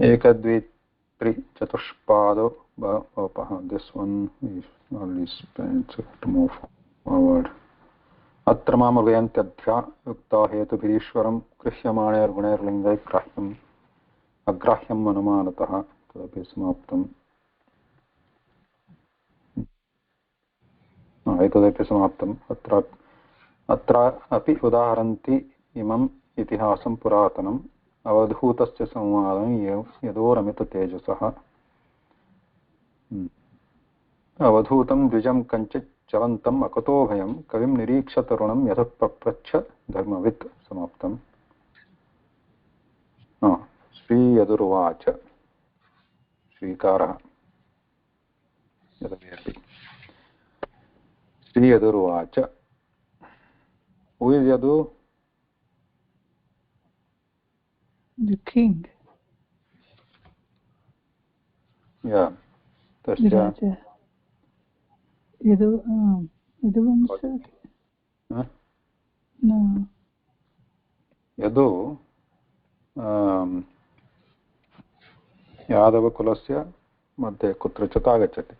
एक द्वि त्रि चतुष्पादो this one is only spent to move forward. अत्र मामृगयन्त्यध्या युक्ता हेतुभिरीश्वरं गृह्यमाणैर्गुणैर्लिङ्गैः ग्राह्यम् अग्राह्यम् अनुमानतः तदपि समाप्तम् एतदपि समाप्तम् अत्र अपि उदाहरन्ति इमम् इतिहासं पुरातनम् अवधूतस्य संवादं यदोरमिततेजसः अवधूतं द्विजं कञ्चित् चलन्तम् अकुतो भयं कविं निरीक्ष्य तरुणं यतः पप्रच्छ धर्मवित् समाप्तम् श्रीयदुर्वाच श्रीकारः यदपि श्रीयदुर्वाच Who is Yadu? The king. Yeah. Tasya. Yaduvamsa. No. Yadu यादवकुलस्य मध्ये कुत्रचित् आगच्छति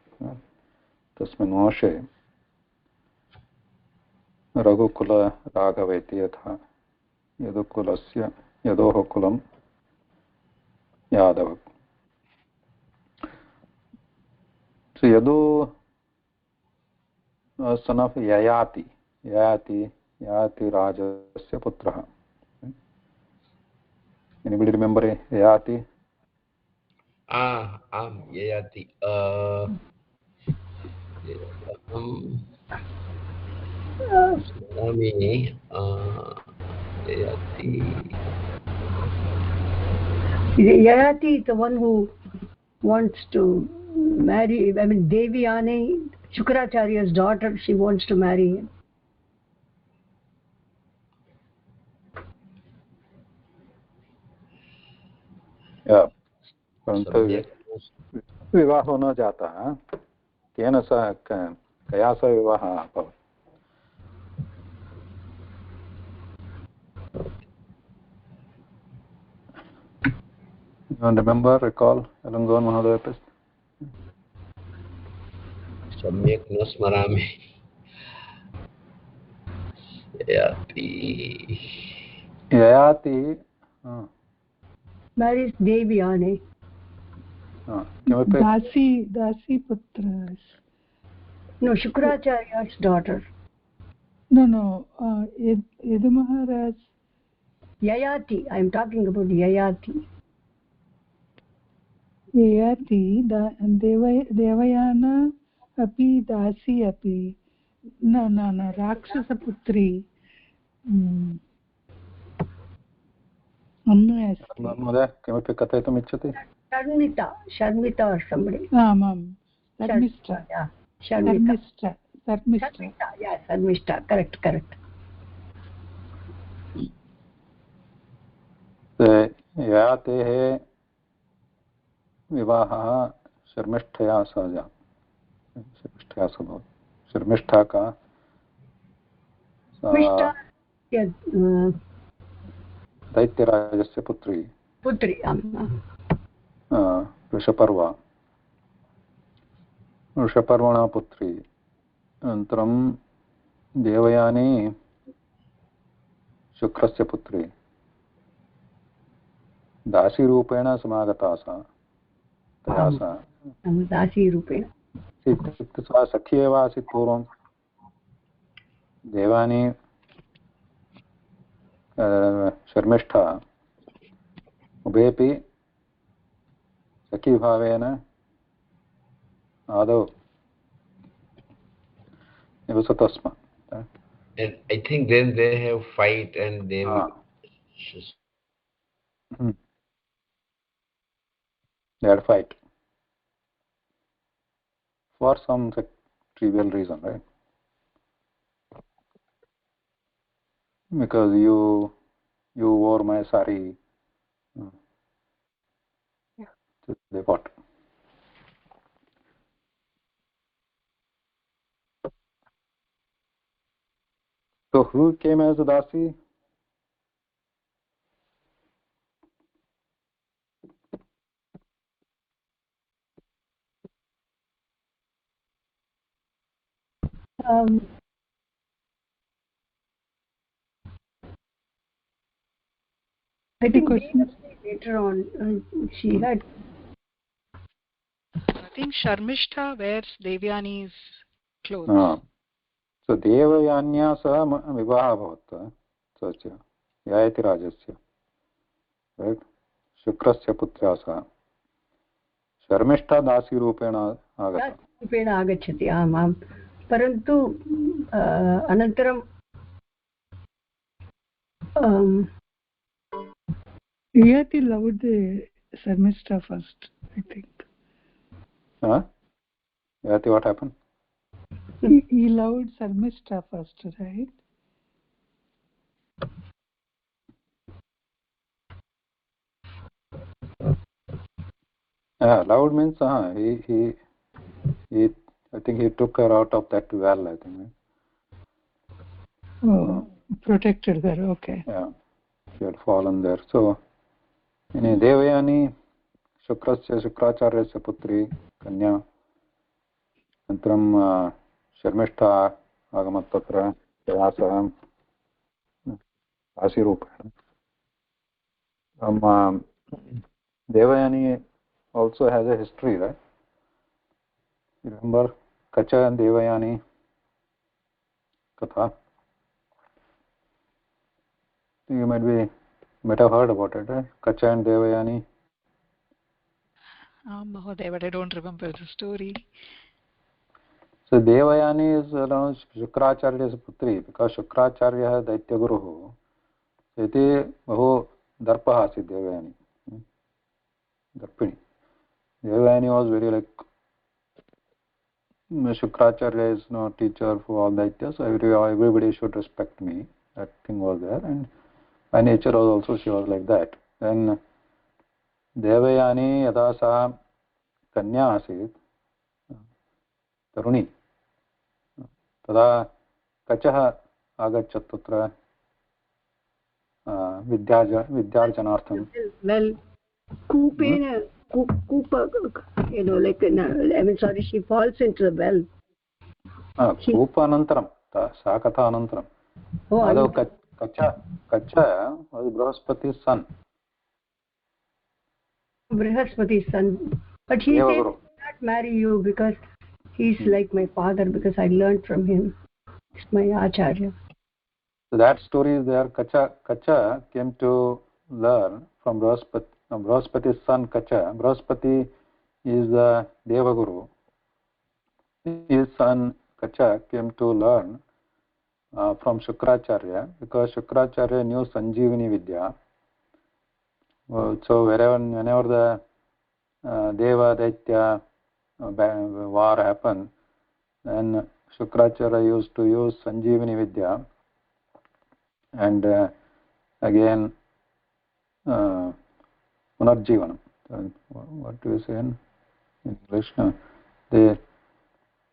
तस्मिन् वंशे रघुकुलराघव इति यथा यदुकुलस्य यदोः कुलं Yadav so Yadu son of Yayati राजस्य पुत्रः anybody remember Yayati Yayati Yayati is the one who wants to marry, I mean Devyani, Shukracharya's daughter, she wants to marry him. विवाहो न जातः केन सह कया सह विवाहः अभवत् remember recall Alangon Mahoday सम्यक् न स्मरामि Yayati marries Devyani. Dasi putra. No, Shukracharya's daughter. No. Yadu Maharaj. Yayati. I am talking about Yayati. Yayati, Devayana api Dasi api. No. Rakshasa putri. महोदय किमपि कथयितुम् इच्छति Sharmita or somebody. आमां Sharmishta. Yeah, Sharmishta. Correct. ययातेः विवाहः शर्मिष्ठया सह शर्मिष्ठा का दैत्यराजस्य पुत्री वृषपर्वणा पुत्री अनन्तरं देवयानी शुक्रस्य पुत्री दासीरूपेण समागता सा दासीरूपेण इत्युक्ते सा सखी एव आसीत् पूर्वं देवानी शर्मिष्ठा उभेपि सखीभावेन आदौ निवसतः स्म. And I think then they have fight and they they had fight for some trivial reason, right? Because you wore my sari. They fought. So who came as the Dasi? I think later on she had. I think Sharmishta wears Devyani's clothes. So देवयान्या सह विवाहः अभवत् तस्य ययातिराजस्य right शुक्रस्य पुत्र्या सह शर्मिष्ठा दासीरूपेण आगच्छति आम् आम् परन्तु अनन्तरं Yati loved Sharmishta first, I think. Yati, what happened? He loved Sharmishta first, right? Loved means he I think he took her out of that well, I think. Oh, protected her, okay. Yeah, she had fallen there. So Devayani शुक्राचार्यस्य पुत्री कन्या अनन्तरं शर्मिष्ठा आगमत् तत्र तया सह दासीरूपेण Devayani also has a history, right? You remember Kacha and Devayani katha? You might have heard about it, right? Kacha and Devayani. Mahoday, but I don't remember the story. So Devayani is Shukracharya's putri because Shukracharya is Daityaguruh. So iti bahu darpah asit Devayani. Darpini. Devayani was very like Shukracharya is no teacher for all Daityas, so everybody should respect me. That thing was there, and by nature was also she was like that. Then Devayani yada sa kanya asit taruni tada kachah agachat tatra vidyarjanartham. Well, Kupena, Kupa, like, I mean, sorry, she falls into the well. Kupa anantaram, sa katha anantaram. Although Kacha was Brahaspati's son. Brihaspati's son. But he said, I will not marry you because he's like my father, because I learned from him. He's my Acharya. So that story is there. Kacha came to learn from Brahaspati's son Kacha. Brahaspati is the Devaguru. His son Kacha came to learn from Shukracharya because Shukracharya knew Sanjeevani Vidya. So whenever the Deva Daitya war happened, then Shukracharya used to use Sanjeevani Vidya and again Punarjivanam. What do you say in English?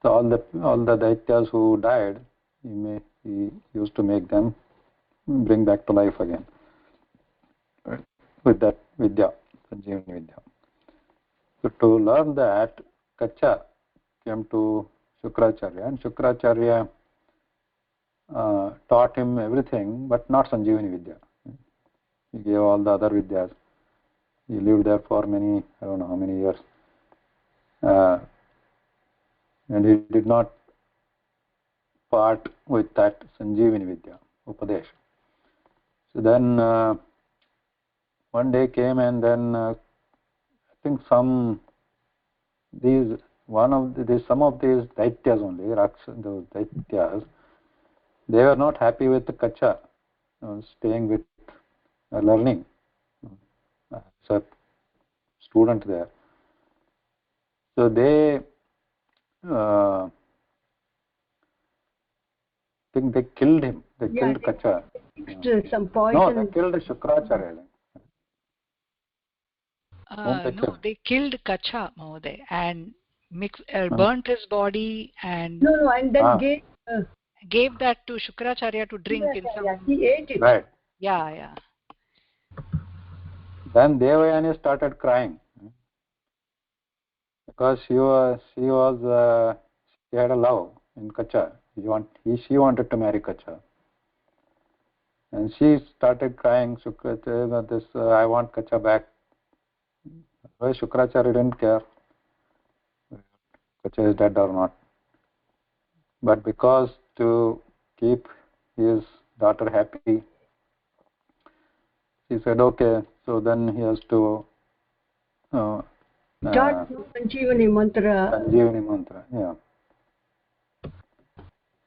All the Daityas who died, he used to make them bring back to life again with that Vidya, Sanjeevani Vidya. So to learn that, Kacha came to Shukracharya, and Shukracharya taught him everything, but not Sanjeevani Vidya. He gave all the other Vidyas. He lived there for many, I don't know how many years. And he did not part with that Sanjeevani Vidya, Upadesh. So then one day came, and then I think some of these Daityas only, those Daityas, they were not happy with the Kacha staying with learning as a student there. So they think they killed him. They killed Kacha. Some poison. No, they killed Shukracharya. No, they killed Kacha, Mahoday, and burnt his body and and then gave that to Shukracharya to drink in some. He ate it. Right. Yeah. Then Devayani started crying because she had a love in Kacha. She wanted to marry Kacha. And she started crying, Shukracharya, I want Kacha back. Well, Shukracharya didn't care Kacha is dead or not. But because to keep his daughter happy, he said, okay, so then he has to Sanjeevani mantra. Sanjeevani mantra, yeah.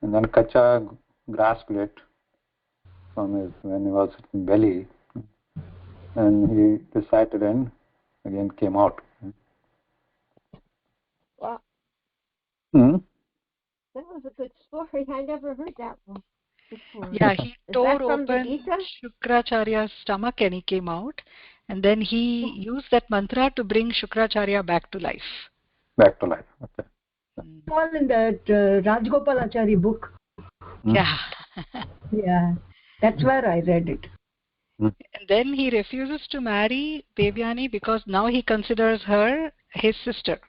And then Kacha grasped it from when he was in belly, and he recited and again came out. Wow. Hmm? That was a good story. I never heard that one before. Yeah, he tore from the open Gita? Shukracharya's stomach and he came out. And then he used that mantra to bring Shukracharya back to life. Back to life. Okay. All in that Rajgopalachari book. Yeah. Yeah, that's where I read it. And then he refuses to marry Devyani because now he considers her his sister.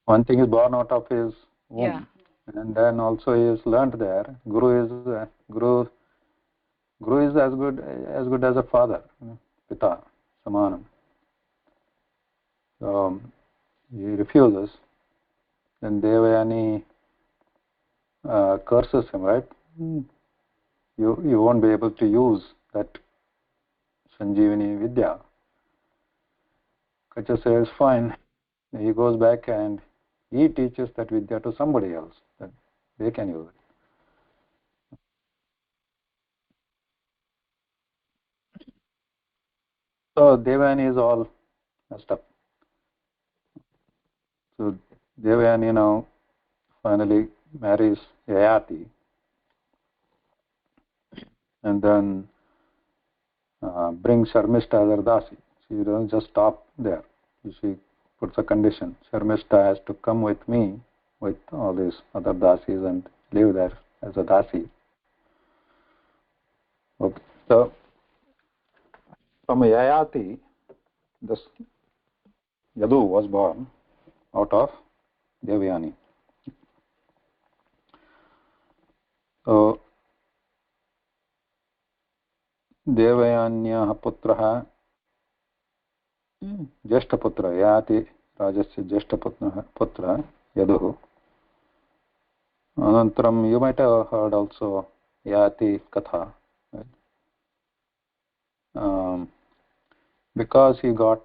One thing is born out of his womb, Yeah. and then also he is learnt there. Guru is as good as a father, Pita, Samanam. So he refuses. Then Devayani curses him, right? You won't be able to use that Sanjeevani Vidya. Kacha says, fine. He goes back and he teaches that Vidya to somebody else, that they can use it. So Devayani is all messed up. So Devayani now finally marries Yayati, and then brings Sharmishta as her dasi. She doesn't just stop there. She puts a condition. Sharmishta has to come with me, with all these other dasis, and live there as a dasi. Okay. So from Yayati, this Yadu was born out of Devayani. So देवयान्याः पुत्रः ज्येष्ठपुत्रः याति राजस्य ज्येष्ठपुत्रः यदुः अनन्तरं you might have heard also Yati Katha, right? Because he got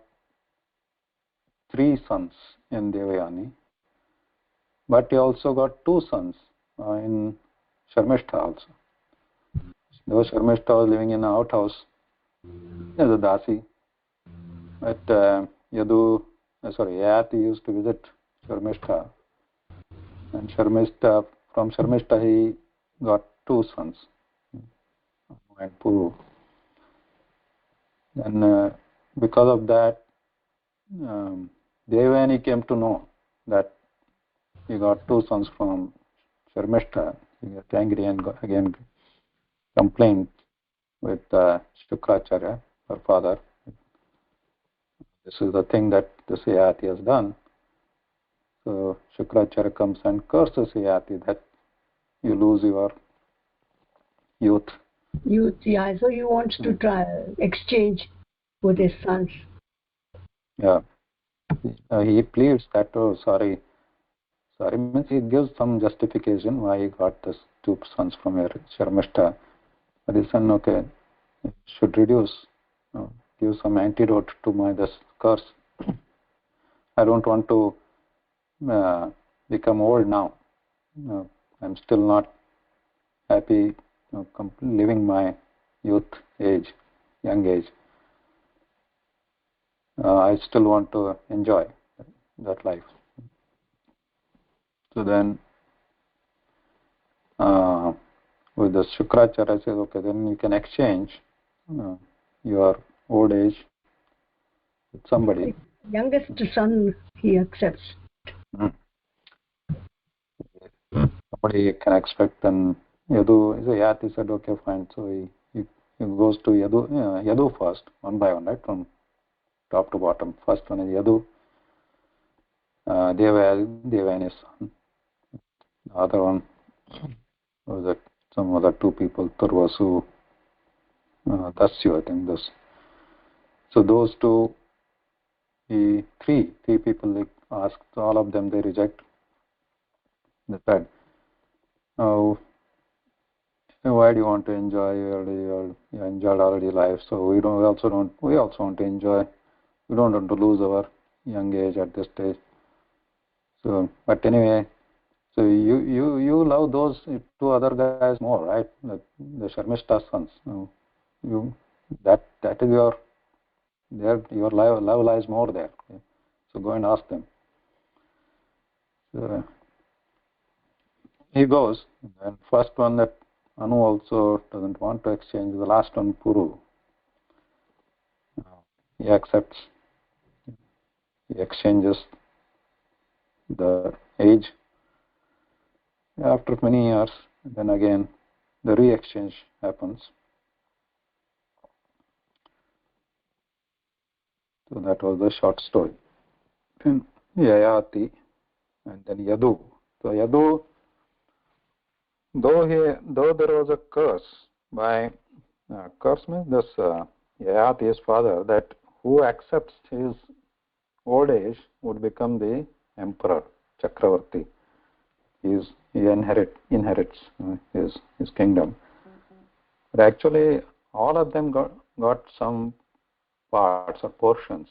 3 sons in Devayani, but he also got 2 sons in Sharmishta also. Though Sharmishta was living in an outhouse as a dasi, but Yati used to visit Sharmishta, and from Sharmishta he got 2 sons, and Puru. And because of that, Devayani came to know that he got 2 sons from Sharmishta. He got angry and again complained with Shukracharya, her father. This is the thing that this Yati has done. So Shukracharya comes and curses Yati that you lose your youth. Yeah. So he wants to try exchange with his sons. Yeah. He pleads that, sorry means he gives some justification why he got this 2 sons from your Sharmishta. But he said, okay, should reduce, give some antidote to this curse. I don't want to become old now. I'm still not happy living my youth age, young age. I still want to enjoy that life. So then with the Shukracharya says, okay, then you can exchange your old age with somebody. Youngest son he accepts. Somebody can expect, and Yati said, okay, fine. So he goes to Yadu first, one by one, right, from top to bottom. First one is Yadu, Devayani's son. The other one was that some other two people, Turvasu, Dasyu, I think this. So those two, three people they asked, all of them they reject. They said, "Oh, why do you want to enjoy you enjoyed already life? So we also want to enjoy. We don't want to lose our young age at this stage. So, but anyway, so you love those two other guys more, right? The Sharmishta sons. That is your love lies more there. Okay? So go and ask them." So he goes, and first one that Anu also doesn't want to exchange. The last one, Puru. He accepts. He exchanges the age. After many years, then again the re-exchange happens. So that was the short story. Then Yayati and then Yadu. So Yadu, though there was a curse by curse means this Yayati, his father, that who accepts his old age would become the emperor, Chakravarti. He inherits his kingdom. But actually, all of them got some parts or portions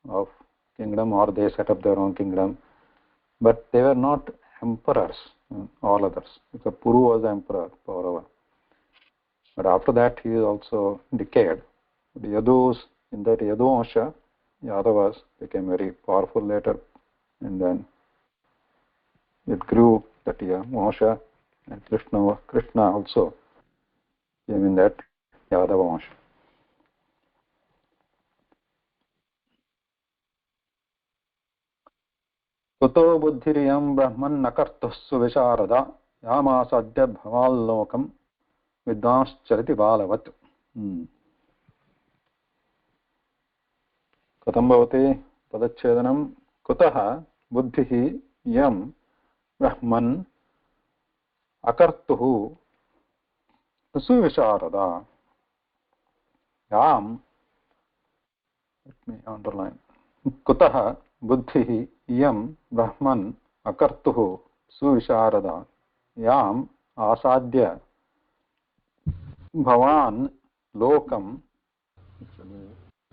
of kingdom, or they set up their own kingdom, but they were not emperors. All others. So Puru was the emperor, Paurava. But after that, he is also decayed. The Yadus, in that Yadu Vansha, Yadavas became very powerful later, and then it grew, that Vansha, and Krishna also came in that Yadava Vansha. कुतो बुद्धिरियं ब्रह्मन् न कर्तुः सुविशारदा यामासाद्य भवाल्लोकं विद्वांश्चरति बालवत्. कथं भवति पदच्छेदनं? कुतः बुद्धिः इयं ब्रह्मन् अकर्तुः सुविशारदा यां, let me underline, कुतः बुद्धिः इयं ब्रह्मन् अकर्तुः सुविशारदा याम् आसाद्य भवान् लोकं,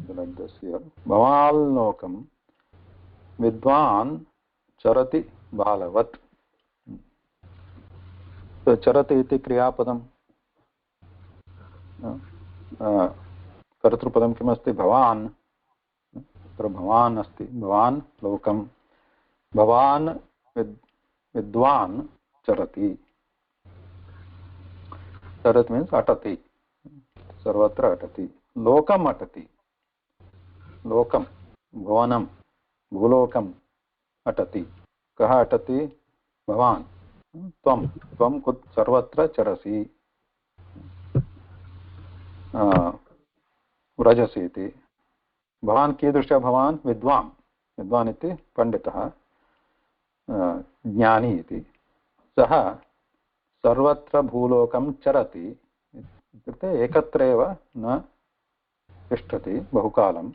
like this here, भवान् लोकं विद्वान् चरति बालवत्. So चरति इति क्रियापदं, कर्तृपदं किमस्ति? भवान्. तत्र भवान् अस्ति. भवान् लोकं, भवान् विद्वान् चरति. चरत् मीन्स् अटति, सर्वत्र अटति. लोकम् अटति. लोकं, भुवनं, भूलोकम् अटति. कः अटति? भवान्. त्वं सर्वत्र चरसि, व्रजसि इति. भवान् कीदृशः? भवान् विद्वान्. विद्वान् इति पण्डितः, ज्ञानी इति. सः सर्वत्र भूलोकं चरति, इत्युक्ते एकत्रैव न तिष्ठति बहुकालं.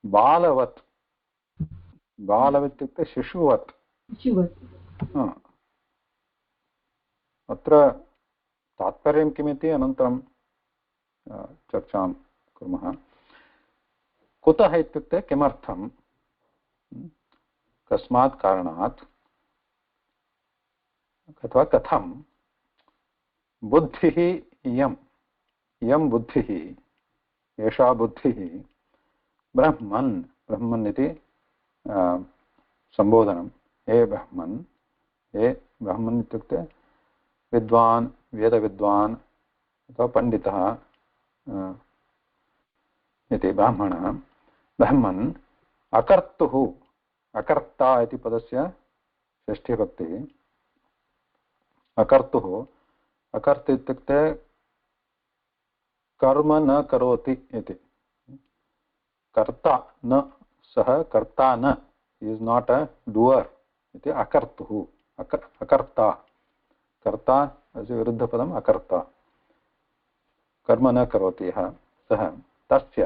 बालवत्. बालवत् इत्युक्ते शिशुवत्. अत्र तात्पर्यं किमिति अनन्तरं चर्चां कुर्मः. कुतः इत्युक्ते किमर्थं, कस्मात् कारणात् अथवा कथं. बुद्धिः इयं बुद्धिः, एषा बुद्धिः ब्रह्मन्. ब्रह्मन् इति सम्बोधनं. हे ब्रह्मन्. हे ब्रह्मन् इत्युक्ते विद्वान्, वेदविद्वान् अथवा पण्डितः इति ब्राह्मणः. ब्रह्मन् अकर्तुः. अकर्ता इति पदस्य षष्ठीभक्तिः. अकर्तुः. अकर्त इत्युक्ते कर्म न करोति इति. कर्ता न, सः कर्ता न, he is not a doer, इति अकर्तुः अकर्ता कर्ता अस्य विरुद्धपदम् अकर्ता कर्म न करोति यः सः तस्य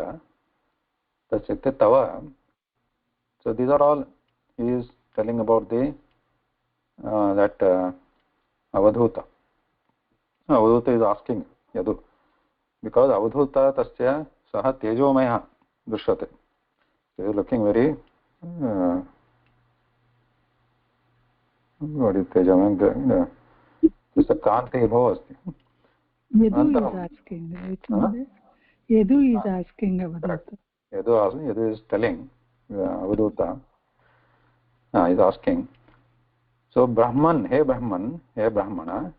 इत्युक्ते तव. So these are all he is telling about the that avadhuta. Avadhuta is asking yadu because avadhuta tasya saha tejomaya drishyate. He is looking very what is tejomaya? This is kanti bhav asti. Yadu is asking, right? Yadu is asking avadhuta. Yadu is telling avadhuta is asking. So Brahman, hey Brahmana,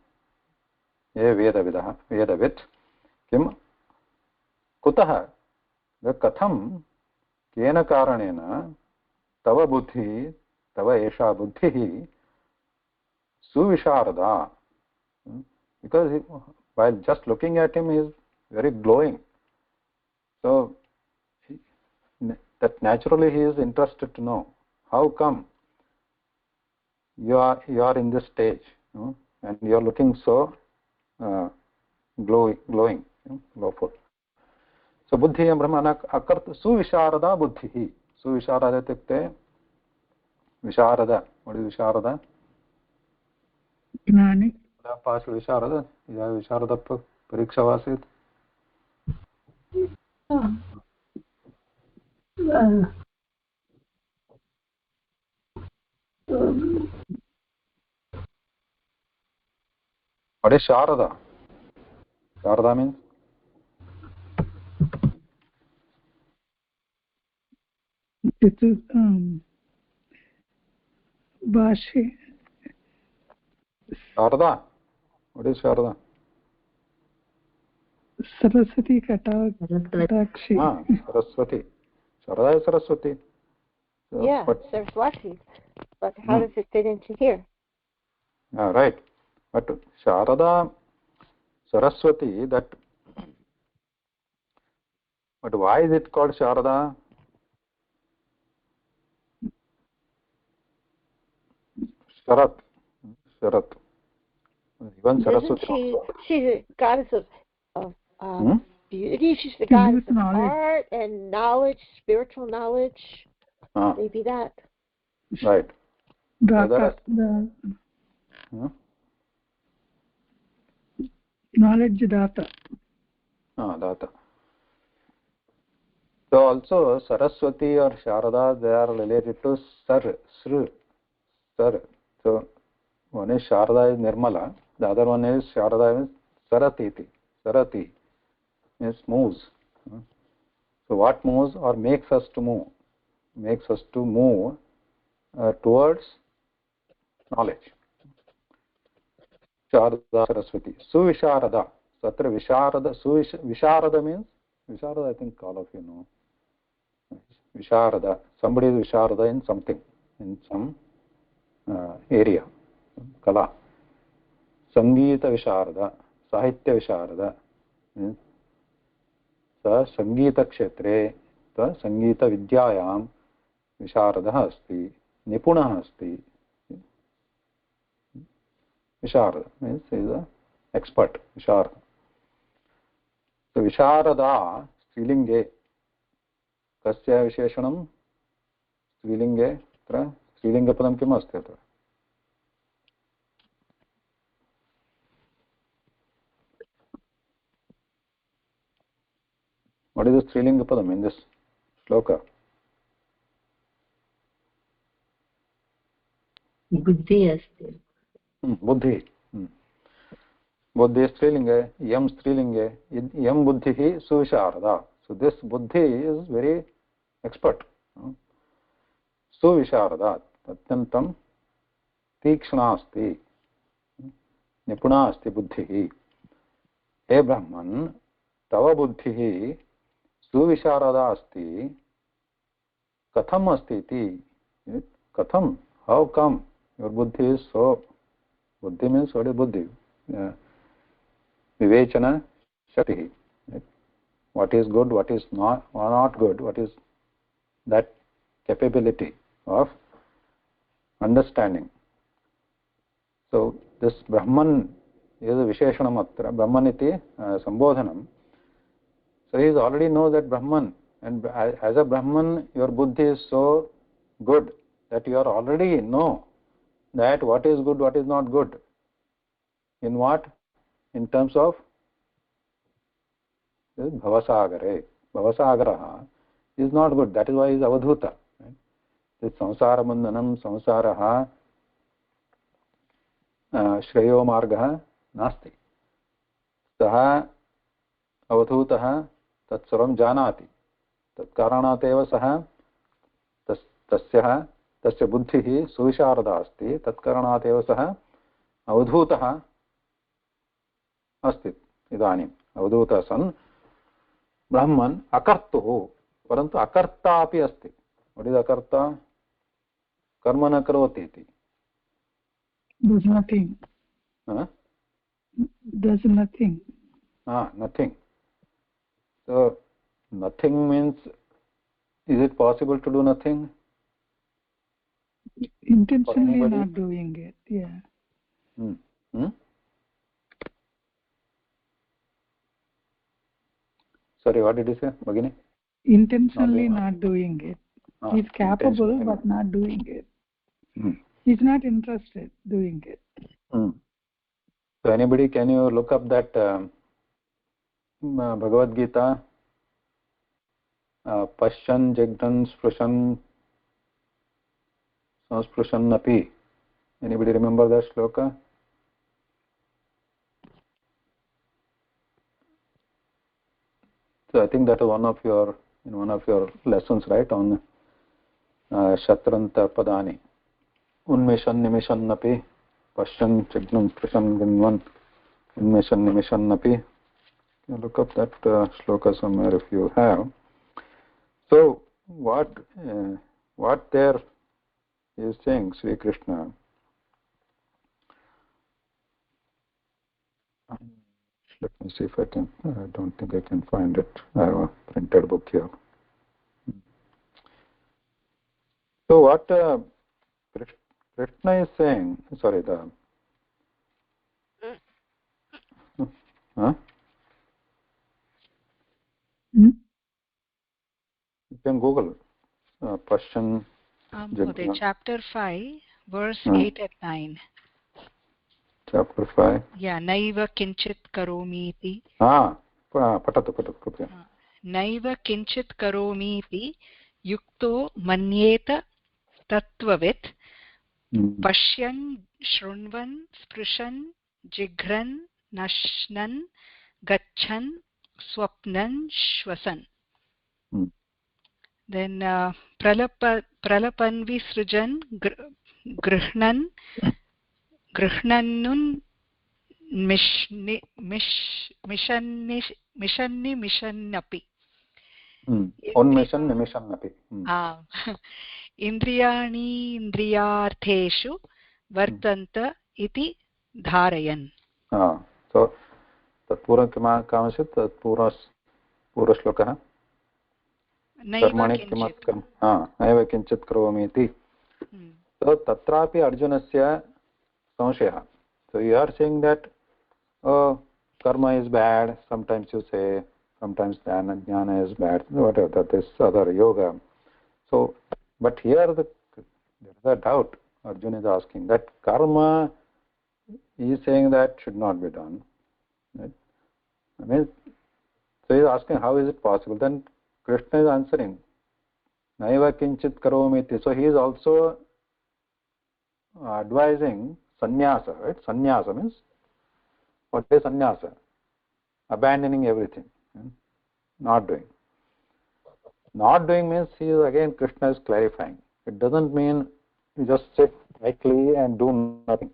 हे वेदवित् किं कुतः कथं केन कारणेन तव बुद्धिः तव एषा बुद्धिः सुविशारदा. Because while just looking at him he is very glowing, so that naturally he is interested to know how come you are in this stage, and you are looking so glowing, glowful. So buddhi and brahmana akart suvisharada buddhi. Suvisharada itukte visharada. What is visharada? Gnani. Pass visharada. Ya visharada pariksha vasit. What is Sharada? Sharada means? This is Bhashi. Sharada? What is Sharada? Saraswati Katakshi. Saraswati. Sharada is Saraswati. So, Yeah, Saraswati. But how does it fit into here? Right. But Sharada, Saraswati, but why is it called Sharada? Sharat. Even Saraswati. She's a goddess of beauty. She's the goddess of art and knowledge, spiritual knowledge. Maybe that. Right. Data. Knowledge data. Data. So also Saraswati or Sharada, they are related to Sar. So one is Sharada is Nirmala, the other one is Sharada is Sarati means moves. So what moves or makes us to move? Makes us to move towards knowledge. Sharada Saraswati. Suvisharada. Satra Visharada. Visharada means, Visharada I think all of you know. Visharada. Somebody is Visharada in something, in some area. Kala. Sangeeta Visharada. Sahitya Visharada. Means संगीत क्षेत्रे संगीत विद्यायां विशारदः अस्ति निपुणः अस्ति विशारद means is a expert विशारद तो विशारदा स्त्रीलिंगे कस्य विशेषणं स्त्रीलिंगे अत्र स्त्रीलिंगपदं किम् अस्ति अत्र What is the Strilinga padam in this shloka? Buddhi asti. Buddhi. Buddhi is Strilinga, Yam Strilinga, Yam Buddhihi Suvisharada. So this Buddhi is very expert. Suvisharada. Atyantam Tikshna asti. Nipuna asti Buddhihi. Hey Brahman, Tava Buddhihi Suvisharada asti. Katham asti iti. Katham? How come your buddhi is so? Buddhi means what is buddhi? Vivechana shakti. What is good, what is not good, what is that capability of understanding. So this Brahman is a Visheshanam atra, Brahman iti Sambodhanam. So he already knows that Brahman, and as a Brahman your buddhi is so good that you are already know that what is good, what is not good. In what? In terms of Bhavasagare. Bhavasagaraha is not good. That is why he is Avadhuta. Right? This samsara bandhanam samsaraha shreyo margaha nasti. Saha avadhutah tat sarvam janati. Tat karanat eva saha tasya buddhihi suvisharada asti. Tat karanat eva saha avadhutah asti. Idanim avadhuta san Brahman akartuhu. Parantu akarta api asti. What is akarta? Karma na karoti iti. Does nothing. Does nothing. Nothing. So nothing means, is it possible to do nothing? Intentionally not doing it. Yeah. Sorry, what did you say, Bhagini? Intentionally not doing it. He's capable but not doing it. He's not interested doing it. So anybody, can you look up that Bhagavad Gita, Pashyan Jagdan Sprushan Sansprshan Napi? Anybody remember that shloka? So I think that is in one of your lessons, right, on Shatranta Padani. Unmeshan Nimishan Napi, Pashyan Jagdan Sprushan Vinvan, Unmeshan Nimishan Napi. Look up that shloka somewhere if you have. So what there is saying, Sri Krishna, let me see if I can, I don't think I can find it. I have a printed book here. So what Krishna is saying, sorry, you can Google Pashyan Jagdan. Chapter 5, verse 8 and 9. Chapter 5. Yeah, Naiva Kinchit Karomi iti. Patatu. Naiva Kinchit Karomi iti Yukto Manyeta Tattvavit Pashyan Shrunvan Sprushan Jigran Nashnan Gachan Swapnan Shwasan. Then Pralapan Visrujan Grihnannun Mishannapi. Mishannapi. Indriyani Indriyartheshu Vartanta iti Dharayan. So tat pura kamashit, tat pura shlokah. Naiva Kinchit Karomi iti. So tatrapi Arjunasya samshayah. So you are saying that karma is bad, sometimes you say, sometimes jnana is bad, whatever, that is other yoga. So, but here there is a doubt. Arjuna is asking that karma, he is saying that should not be done. Right? I mean, so he is asking how is it possible? Then Krishna is answering, Naiva Kinchit Karomi iti. So he is also advising sannyasa, right? Sannyasa means, what is sannyasa? Abandoning everything, not doing. Not doing means, again Krishna is clarifying. It doesn't mean you just sit quietly and do nothing.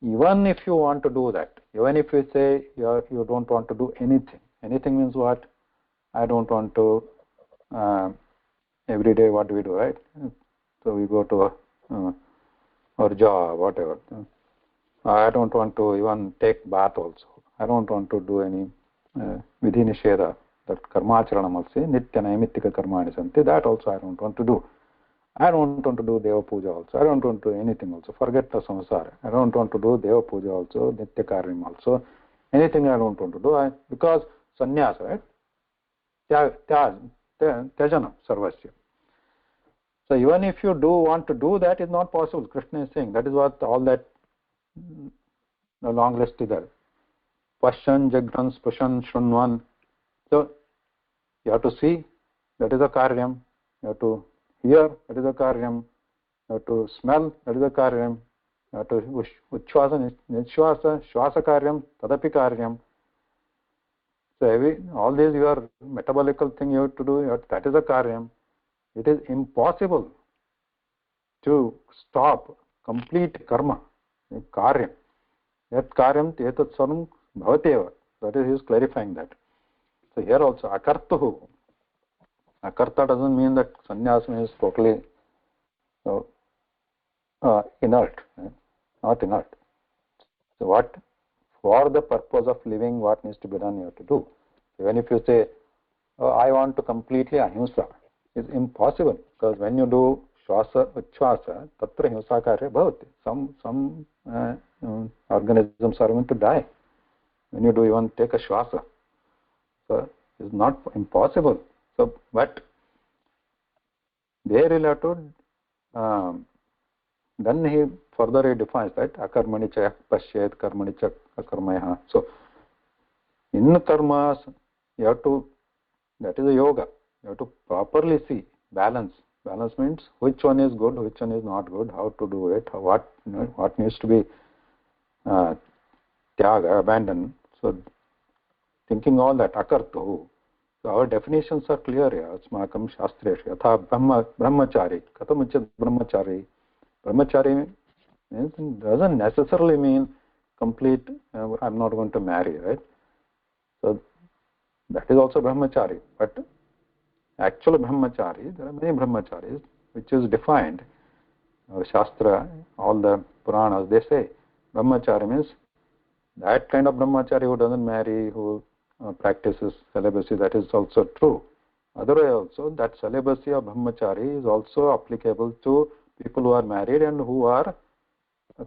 Even if you want to do that, even if you say you don't want to do anything. Anything means what? I don't want to, every day what do we do, right? So we go to our job, whatever. I don't want to even take bath also. I don't want to do any vidhi nisheda, that karmacharanam also, nitya naimittika karmani santi, that also I don't want to do. I don't want to do Deva Puja also. I don't want to do anything also. Forget the samsara. I don't want to do Deva Puja also, Nitya Karyam also. Anything I don't want to do. Because sannyasa, right? Tyajana sarvasya. So even if you want to do that, it's not possible. Krishna is saying that is what all that long list is there. Pashan, Jagran, Spashan, Shrunvan. So you have to see, that is a karyam. You have to hear, that is a karyam. You have to smell, that is a karyam. You have to uchvasa, nishvasa, shvasa karyam, tadapi karyam. So all these your metabolical thing you have to do, that is a karyam. It is impossible to stop complete karma, karyam. Yat karyam etat sarvam bhavati eva. That is, he is clarifying that. So here also, akartuhu. Akarta doesn't mean that sannyasa is totally inert, not inert. So what, for the purpose of living, what needs to be done, you have to do. Even if you say, I want to completely ahimsa, it's impossible, because when you do shwasa, uchvasa, tatra himsa karya bhavati. Some organisms are going to die when you do even take a shwasa. So it's not impossible. So, but there will have to, then he further defines that akarmani cha pashyet karmani cha akarmaya. So in karmas you have to, that is a yoga, you have to properly see balance. Balance means which one is good, which one is not good, how to do it, what needs to be tyaga, abandoned. So thinking all that, akartu. So our definitions are clear here. Asmakam shastreshu. Yatha brahmachari. Katham uchyat brahmachari. Brahmachari means doesn't necessarily mean complete, I'm not going to marry, right? So that is also brahmachari. But actual brahmachari, there are many brahmacharis which is defined. Shastra, all the Puranas, they say brahmachari means that kind of brahmachari who doesn't marry, who practices celibacy. That is also true. Otherwise also, that celibacy of brahmachari is also applicable to people who are married and who are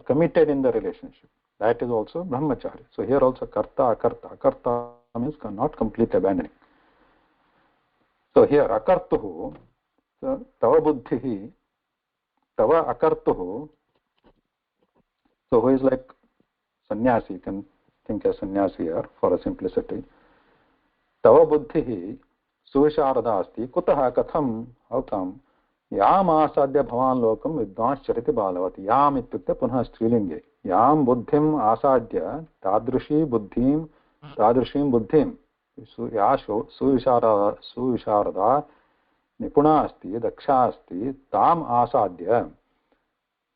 committed in the relationship. That is also brahmachari. So here also karta, akarta. Akarta means not complete abandoning. So here akartuhu, so tava buddhihi, tava akartuhu. So who is like sannyasi, you can think as sannyasi here for a simplicity. Tava buddhihi suvisharada asti kutaha katham autam yam asadya bhavan lokam vidvans chariti balavati. Yam ityukte punah strilinge. Yam buddhim asadya tadrushim buddhim ya suvisharada nipuna asti daksha asti tam asadya,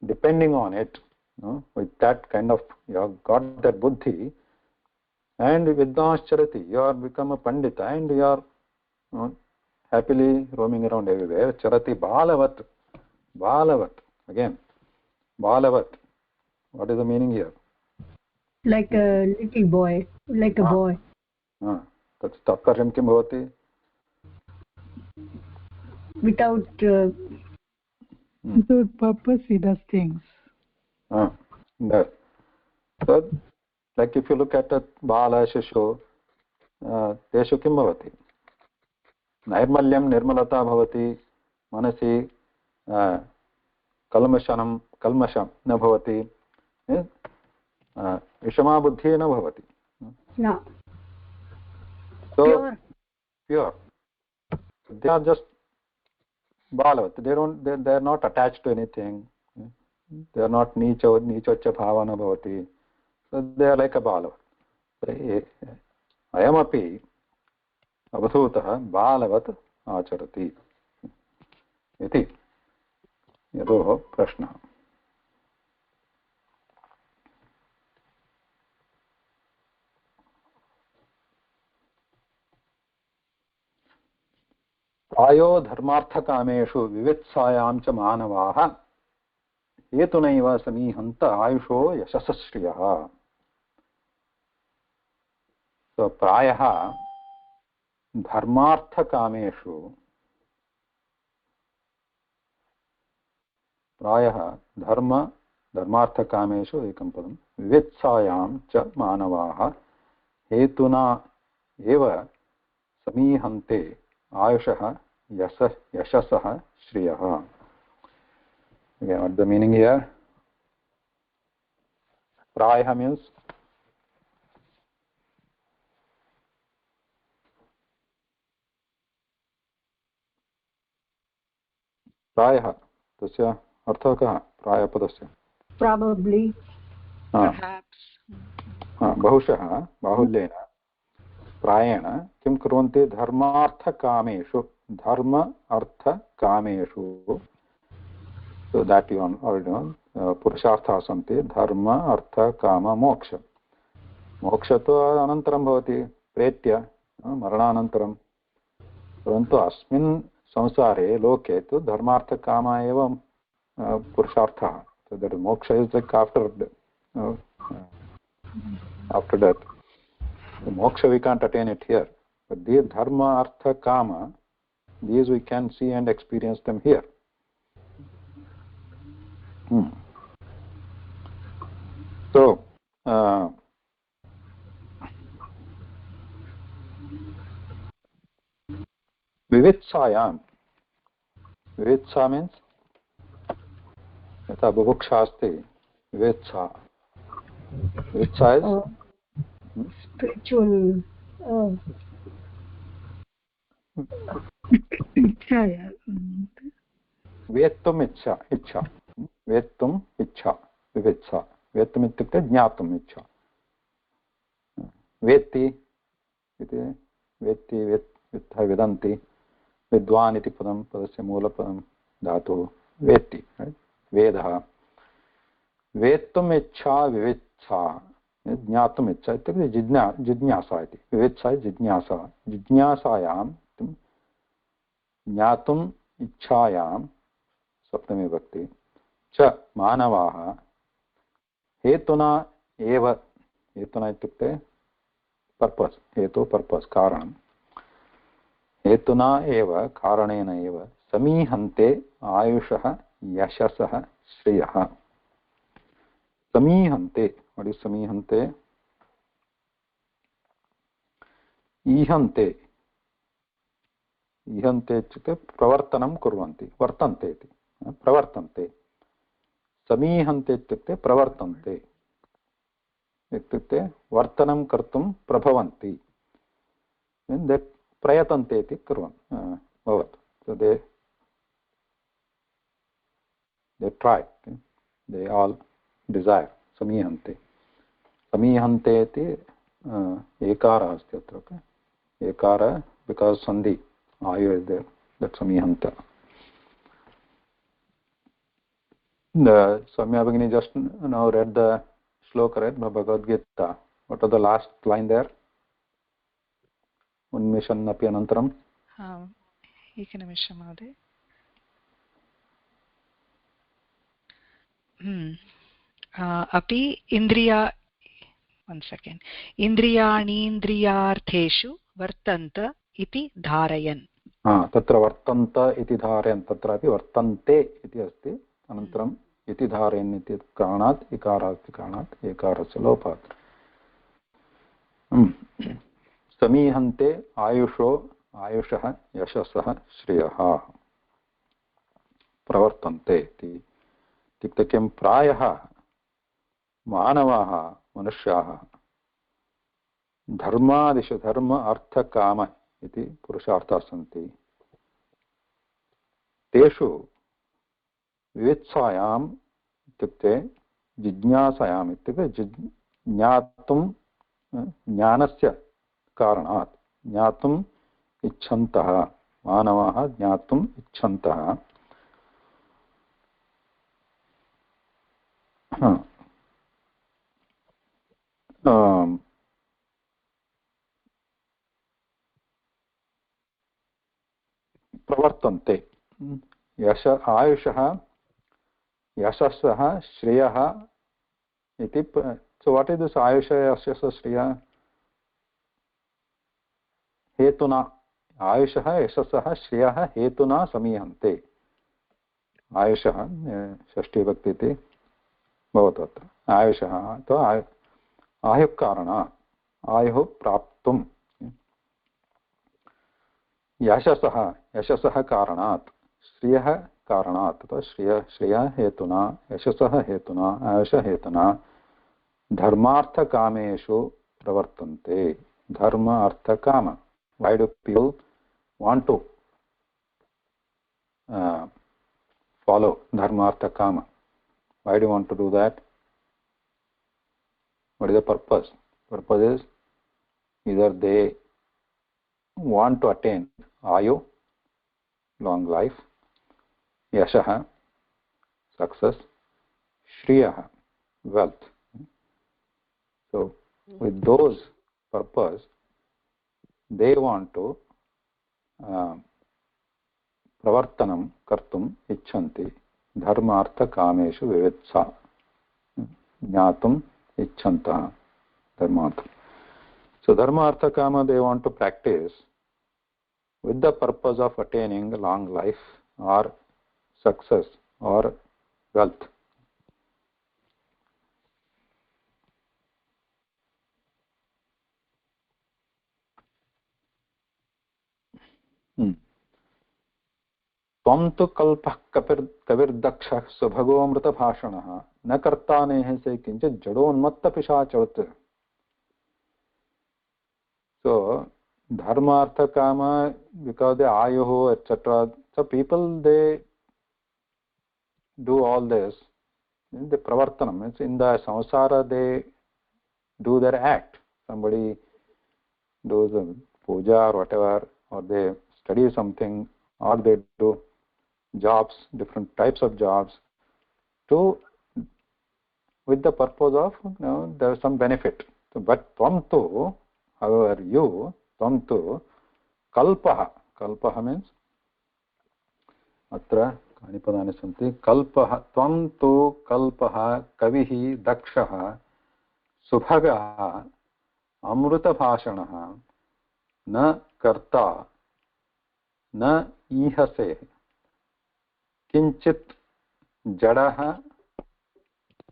depending on it, with that kind of, you have got that buddhi, and vidvans charati, you are become a pandita and you are happily roaming around everywhere. Charati balavat. Balavat. Again, balavat. What is the meaning here? Like a little boy, like a boy. That's tatparyam kim bhavati? Without purpose, he does things. That. So, like if you look at a bala, shishu, teshu kim bhavati? Nairmalyam nirmalata bhavati, manasi kalmasham na bhavati, vishama buddhi na bhavati. No. So pure. They are just balavat. They are not attached to anything. They are not nichocha bhavana bhavati. So they are like a balavat. Ayamapi avadhutah balavat acharati. Iti yadoh prashna. आयो धर्मार्थकामेषु विवित्सायां च मानवाः हेतुनैव समीहन्त आयुषो यशसश्रियः. So प्रायः धर्मार्थकामेषु प्रायः धर्मार्थकामेषु एकं पदं विवित्सायां च मानवाः हेतुना एव समीहन्ते आयुषः यशसः श्रियः. Again, what the meaning here? Prayah means प्रायः तस्य अर्थः कः प्रायपदस्य? Probably. Perhaps. बहुशः बाहुल्येन प्रायेण किं कुर्वन्ति धर्मार्थकामेषु धर्म अर्थकामेषु. So that you already know. पुरुषार्थाः सन्ति धर्म अर्थ काम मोक्ष. मोक्ष तु अनन्तरं भवति प्रेत्य मरणानन्तरं. परन्तु अस्मिन् संसारे लोके तु धर्मार्थकाम एव पुरुषार्थः. So that moksha is like after death. The moksha we can't attain it here, but the dharma artha kama, these we can see and experience them here. So vivitsayam, vivitsa means yatha bubuksha asti, vivitsa is spiritual वेत्तुम् इच्छा वेत्तुम् इच्छा विवित्सा. वेत्तुम् इत्युक्ते ज्ञातुम् इच्छा. वेत्ति इति वेत्ति वित्तः विदन्ति. विद्वान् इति पदस्य मूलपदं धातुः वेत्ति. वेदः. वेत्तुम् इच्छा विवित्सा ज्ञातुम् इच्छा इत्युक्ते जिज्ञासा इति. विवित्सा जिज्ञासा. जिज्ञासायां ज्ञातुम् इच्छायां सप्तमी विभक्ति च मानवाः हेतुना एव. हेतुना इत्युक्ते पर्पस्. हेतु पर्पस् कारणं. हेतुना एव कारणेन एव समीहन्ते आयुषः यशसः श्रियः. समीहन्ते. What is समीहन्ते? ईहन्ते. ईहन्ते इत्युक्ते प्रवर्तनं कुर्वन्ति. वर्तन्ते इति. प्रवर्तन्ते. समीहन्ते इत्युक्ते प्रवर्तन्ते इत्युक्ते वर्तनं कर्तुं प्रभवन्ति. प्रयतन्ते इति भवतु. So they try. They all desire. समीहन्ते. समीहन्ते इति एकारः अस्ति अत्र. एकारः because sandhi ayu is there. That's samihanta. The Samya Bhagini just now read the shloka, right, Bhagavad Gita. What was the last line there? Unmishan api anantaram. Ekanimisham ade. Api indriya. One second. Indriyanindriyartheshu vartanta iti dharayan. तत्र वर्तन्त इति धारयन्. तत्रापि वर्तन्ते इति अस्ति. अनन्तरम् इति धारयन् इति कारणात् इकारात् कारणात् एकारस्य लोपात्. समीहन्ते आयुषः यशसः श्रियः. प्रवर्तन्ते इत्युक्ते किं प्रायः मानवाः मनुष्याः धर्मादिषु धर्म अर्थ काम इति पुरुषार्थाः सन्ति. तेषु विवित्सायाम् इत्युक्ते जिज्ञासायाम् इत्युक्ते ज्ञातुं ज्ञानस्य कारणात् ज्ञातुम् इच्छन्तः मानवाः ज्ञातुम् इच्छन्तः प्रवर्तन्ते. आयुषः यशसः श्रेयः इति. So what is this आयुषः यशसः श्रेयः? हेतुना. आयुषः यशसः श्रेयः हेतुना समीहन्ते. आयुषः षष्ठीभक्ति इति भवतु अत्र आयुषः अथवा आयुः कारणात् आयुः प्राप्तुं यशसः कारणात् श्रियः कारणात् अथवा श्रियः हेतुना यशसः हेतुना आयुषहेतुना धर्मार्थकामेषु प्रवर्तन्ते धर्म अर्थ काम. Why do people want to follow dharma artha kama? Why do you want to do that? What is the purpose? Purpose is either they want to attain ayu, long life, yashah, success, shriyah, wealth. So with those purpose they want to pravartanam kartum icchanti dharma artha kameshu vivetsa jnatum icchantaha dharma artha. So dharma artha kama they want to practice with the purpose of attaining long life or success or wealth. त्वं तु कल्पः कविर्दक्षः सुभगोऽमृतभाषणः न कर्तानेह से किंचित् जडोन्मत्तपिशाचवत्. So dharma artha kama, because the ayuhu etc. So people they do all this in the pravartanam, means in the samsara they do their act. Somebody does a puja or whatever, or they study something, or they do jobs, different types of jobs, to with the purpose of there is some benefit. So, but tvam tu, however you, tvam tu kalpaha. Kalpaha means atra kani padani santi. Kalpaha tvam tu kalpaha kavihi dakshaha subhagaha amruta bhashanaha na karta na ihase किंचित जड़ः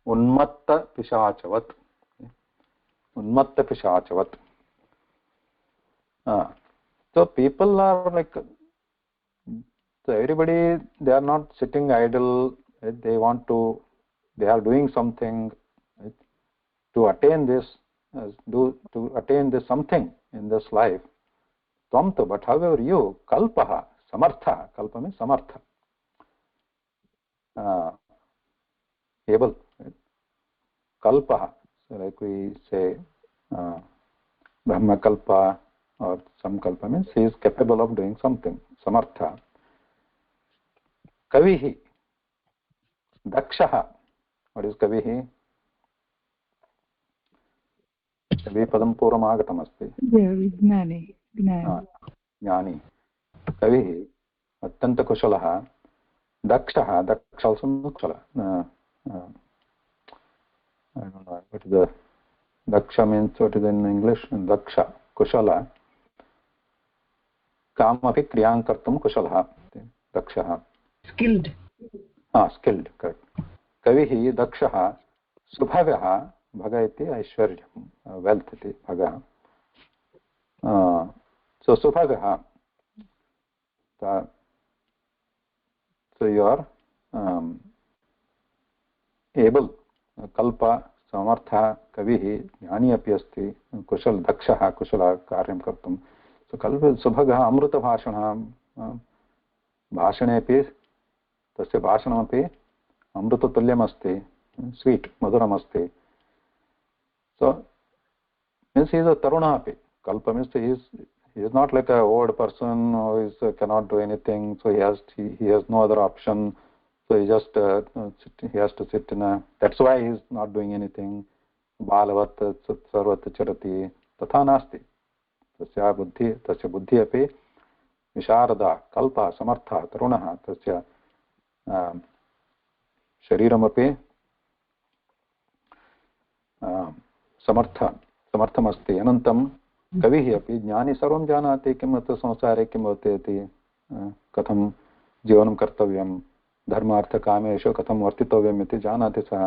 उन्मत्त पिशाचवत्. उन्मत्त पिशाचवत्. So people are like, so everybody, they are not sitting idle, right? They are doing something, right? To attain this, to attain this something in this life. Tvam, but however you, kalpaha, samartha, kalpa means samartha. Able, right? Kalpaha, so like we say Brahma kalpa or some kalpa means he is capable of doing something, samartha. Kavihi, dakshaha. What is kavihi? Kavi padam puram agatam asti. Jnani. Jnani. Kavihi, attanta kushalaha. Dakshaha, daksha also kushala. I don't know what is the daksha means. What is in English? Daksha, kushala. Kamapi kriyam kartum kushala. Dakshaha. Skilled. Skilled, correct. Kavihi dakshaha subhagaha. Bhaga iti aishwaryam, wealth iti bhaga. So subhagaha. So you are able, kalpa, samartha, kavihi, jnani api asti, kushal, dakshaha, kushala karyam kartum. So kalpa, subhagaha, amruta bhashana, bhashane api, tasya bhashanam api, amruta tulyam asti, sweet, maduram asti. So, means he is a taruna api. Kalpa means he is not like a old person who cannot do anything, so he has no other option, so he has to sit in a, that's why he is not doing anything. Balavat sarvat charati tatha nasti. Tasya buddhi api visharada kalpa samartha tarunaha tasya shariram api समर्थम अस्ति. अनन्तरं कविः अपि ज्ञानी सर्वं जानाति किम् अत्र संसारे किं भवति इति, कथं जीवनं कर्तव्यं, धर्मार्थकामेषु कथं वर्तितव्यम् इति जानाति सः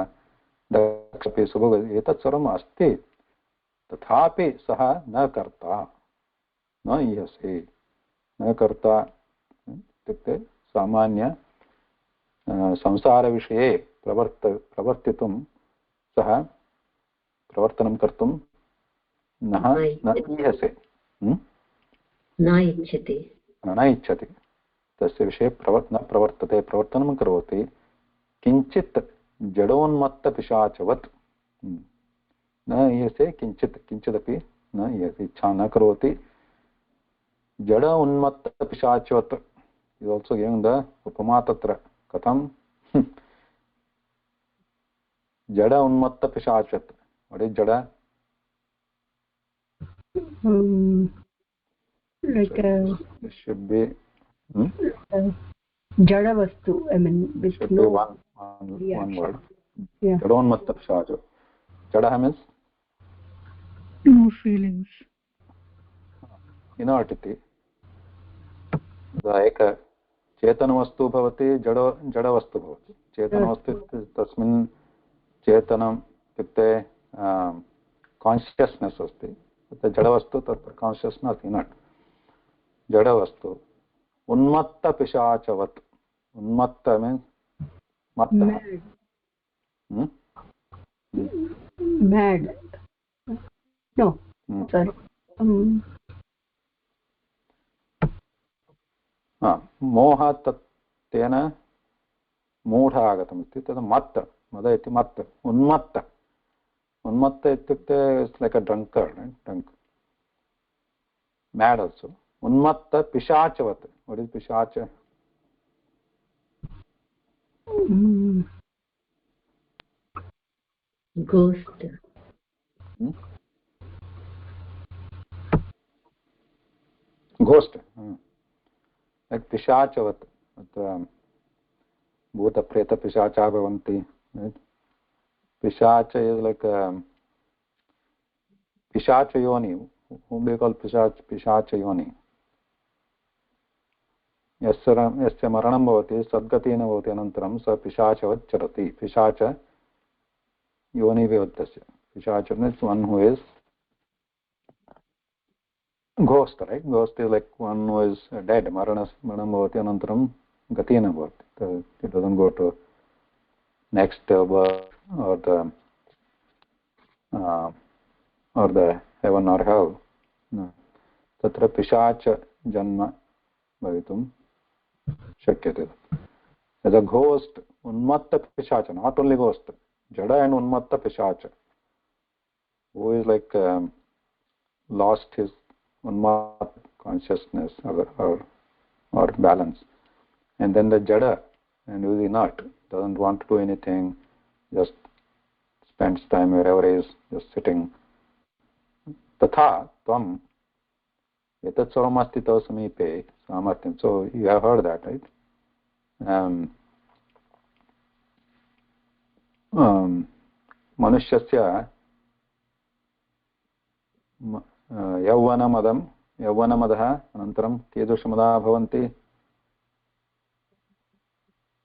दक्षपि सुभग एतत् सर्वम् अस्ति तथापि सः न कर्ता न ईहसे न कर्ता इत्युक्ते सामान्य संसारविषये प्रवर्तितुं सः प्रवर्तनं कर्तुं न ईहसे न इच्छति तस्य विषये न प्रवर्तते प्रवर्तनं करोति किञ्चित् जडोन्मत्तपिशाचवत् न ईयसे किञ्चिदपि न ईयते इच्छा न करोति जड उन्मत्तपिशाचवत् is also given the upama tatra katham jada unmatta pishachat. What is jada? Like it should be jada vastu, I mean with should no be one word. Yeah. Jada unmatta pishachat. Jada means no feelings. Inertity. The चेतनवस्तु भवति जडवस्तु भवति चेतनवस्तु तस्मिन् चेतनम् इत्युक्ते consciousness अस्ति जडवस्तु तत्र consciousness इनट् जडवस्तु उन्मत्तपिशाचवत् उन्मत्त means mad no sorry मोह तेन मूढ आगतमिति तद् मत्त मद इति मत्त उन्मत्त इत्युक्ते इट्स् लैक् अ ड्रङ्क् म्याड् आल्सो उन्मत्त पिशाचवत् वाट् इस् पिशाच ghost like pishachavat bhuta pishacha bhavanti pishacha is like pishacha yoni. Whom do you call pishacha yoni? Yasya maranam bhavati sadgatina bhavati anantaram sa pishachavat charati pishacha yoni vyodasya. Pishacha means one who is ghost, right? Ghost is like one who is dead. Maranam bhavati anantaram gatina bhavati. It doesn't go to next birth or the heaven or hell. No. Tatra pishacha janma bhavitum shakyate. As a ghost, unmatta pishacha, not only ghost, jada and unmatta pishacha, who is like lost his unmat consciousness or balance, and then the jada and who is inert, doesn't want to do anything, just spends time wherever he is, just sitting. Tatha tvam etat sarvam asti tav samipe samartyam. So you have heard that, right? Manushasya यौवनमदः अनन्तरं कीदृशमदाः भवन्ति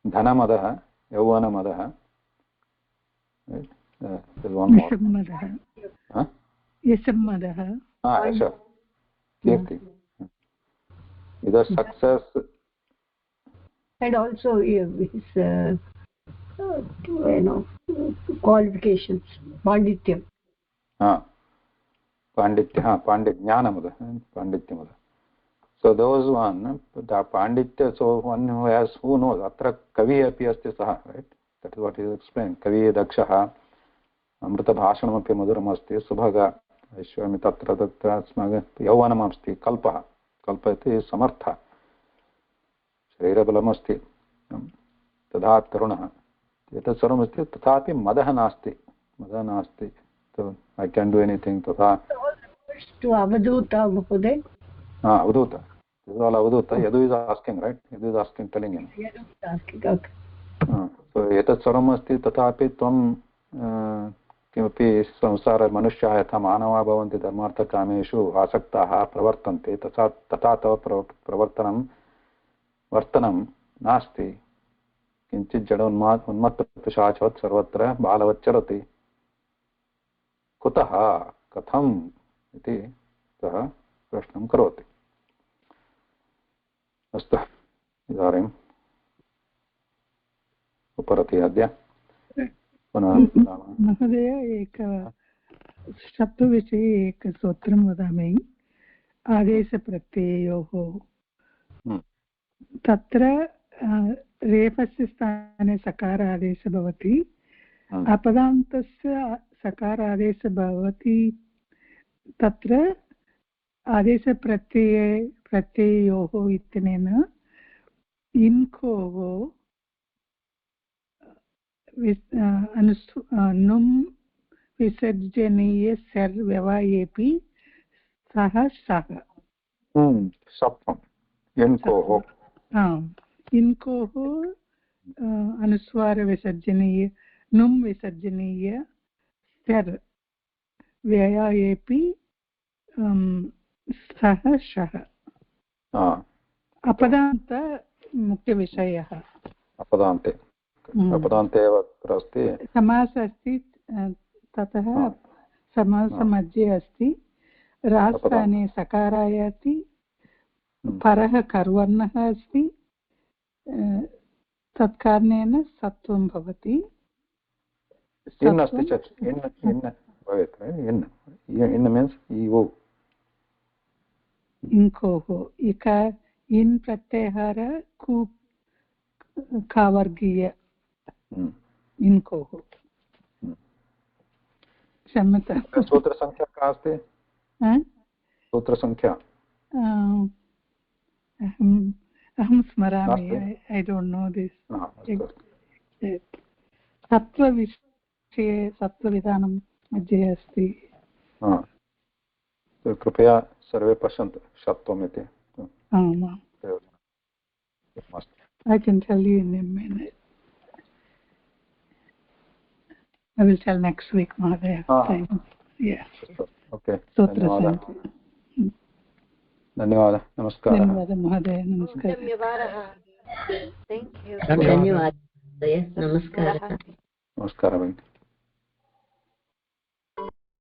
धनमदः यौवनमदः कीर्ति either success and also his qualifications pandityam Panditya. So those one, the Panditya, so one who knows, Atra Kavi api asti saha, right? That is what he explained. Kavi dakshaha, Amrita bhashanam api maduram asti, subhaga, Aishwami tatra tatra smaga, yauvanam asti, kalpaha. Kalpa iti samartha. Sharira balam asti. Tadha tarunaha. Etat sarvam asti, tathapi madaha nasti. So I can do anything. Tatha. To Avaduta Mahoday? Avaduta. This is all Avaduta. Yadu is asking, right? Yadu is asking, telling him. Yadu is asking, okay. So, etat sarvam asti tathapi tvam kimapi samsara manushya yatha manava bhavanti dharmartha kameshu asaktaha pravartante tatha tava pravartanam vartanam nasti किञ्चित् जड उन्मत्तपिशाचवत् सर्वत्र बालवच्चरति कुतः कथम् इति सः प्रश्नं करोति। अस्तु इदानीम् उपरति अद्य पुनः महोदय एक शब्दविषये एकसूत्रं वदामि। आदेशप्रत्ययोः तत्र रेफस्य स्थाने सकारादेशः भवति, अपदान्तस्य सकारादेशः भवति। तत्र प्रत्ययोः इत्यनेन इन्कोः नुम् विसर्जनीय सर् व्यवायेपि सः सः इन्कोः अनुस्वारविसर्जनीय नुम् विसर्जनीय सर् व्ययायेपि सः शः। अपदान्त मुख्यविषयः। अपदान्ते एव अत्र अस्ति। समासः अस्ति, ततः समासमध्ये अस्ति। रास्थाने सकाराय अस्ति, परः कर्वर्णः अस्ति, तत्कारणेन सत्वं भवति। इङ्कोः इन् प्रत्याहार कु कावर्गीय इन्कोः। क्षम्यतां। सूत्रसङ्ख्या का अस्ति? सूत्रसङ्ख्या अहं स्मरामि। I don't know this. सत्त्वविषये सत्त्वविधानं मध्ये अस्ति। कृपया सर्वे पश्यन्तु सत्त्वम् इति। I can tell you in a minute. I will tell next week, Mahadev. Yeah. Okay. धन्यवादः। नमस्कारः। धन्यवादः महोदय। नमस्कारः। Thank you. धन्यवादः। नमस्कारः। नमस्कारः भगिनि।